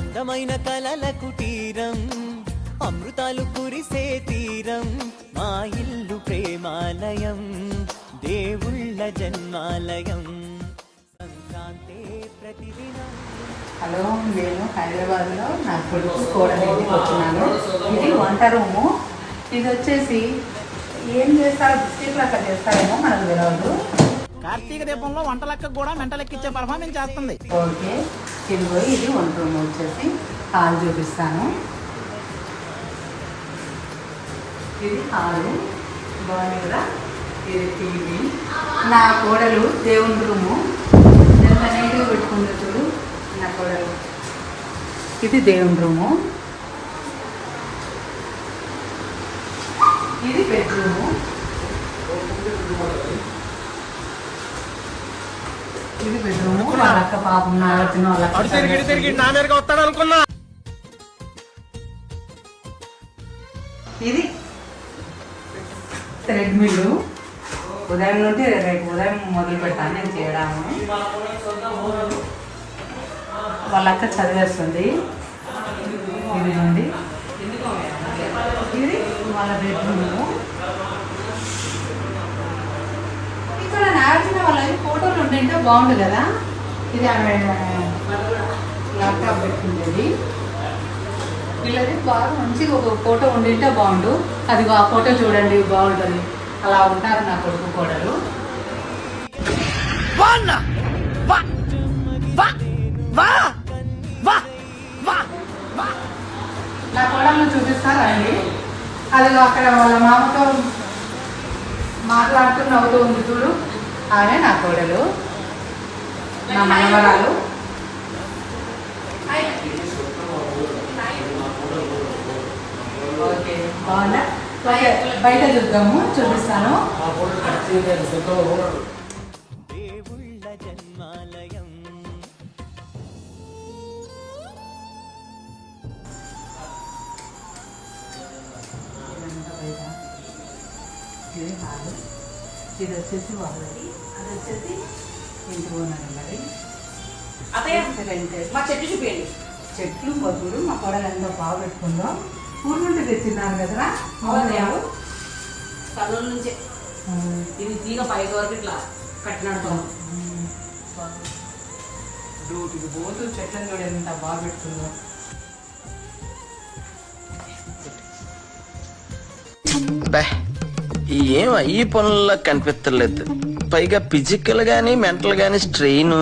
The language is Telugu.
అందమైన కలల కుటీరం, అమృతాలు కురిసే తీరం, మా ఇల్లు ప్రేమాలయం, దేవుళ్ళ జన్మాలయం, సంక్రాంతే ప్రతిదినం. హలో, నేను హైదరాబాద్లో నా కొడుకు కోడలి ఇంటికి వచ్చినాను. ఇది వంట రూము. ఇది వచ్చేసి ఏం చేస్తారు, బిస్కెట్లు అక్కడ చేస్తారేమో మనకు తెలియదు. కార్తీక దీపంలో వంట లెక్క కూడా మెంట లెక్కిచ్చే పర్ఫార్మెన్స్ చేస్తుంది. ఓకే, ఇది వంట రూమ్ వచ్చేసి హాల్ చూపిస్తాను. ఇది హాలు బాగుంది కదా. ఇది టీవీ. నా కోడలు దేవుని రూము ఎంత నీట్గా పెట్టుకుంది చూడు నా కోడలు. ఇది దేవుని రూము. ఇది బెడ్రూము. ఇది బెడ్రూము. వాళ్ళ అక్క పాపం నాగార్జున వాళ్ళ అక్క. ఇది థ్రెడ్ మిల్లు. ఉదయం నుండి రేపు ఉదయం మొదలు పెట్టాను నేను చేయడాము. వాళ్ళ అక్క చదివేస్తుంది. ఇది నుండి ఇది వాళ్ళ బెడ్రూము. ఇక్కడ నాగార్జున వాళ్ళవి ఫోటోలు ఉంటే బాగుండు కదా. ఇది ఆమె ల్యాప్టాప్ పెట్టుకుండేది. వీళ్ళది బాగా మంచిగా ఒక ఫోటో ఉండింటే బాగుండు. అది ఆ ఫోటో చూడండి బాగుంటుంది. అలా ఉంటారు నా కొడుకు కోడలు. నా కోడలను చూపిస్తారండి. అది అక్కడ వాళ్ళ మామతో మాట్లాడుతూ నవ్వుతూ ఉంది చూడు, ఆమె నా కోడలు, నా మనవరాలు. ఓకే, బాగుందా? ఓకే, బయట చూద్దాము, చూపిస్తాను. దేవుళ్ళ జన్మాలయం. ఇది హాలు. ఇది వచ్చేసి వాళ్ళది. అది వచ్చేసి ఇంటి ఓనర్ ఉన్నది. చెట్లు పొద్దుడు మా కోడలు ఎంతో బాగా పెట్టుకుందో. ఊరు నుండి తెచ్చిన్నారు కదరా కర్నూలు నుంచే. ఇది తీగ పైకి వరకు ఇట్లా కట్టినాడు. డ్యూటీకి పోతూ చెట్లను చూడ ఎంత బాగా పెట్టుకుందో. ఏం ఈ పనుల్లో కనిపించలేదు. పైగా ఫిజికల్ గానీ మెంటల్ గానీ స్ట్రెయిన్.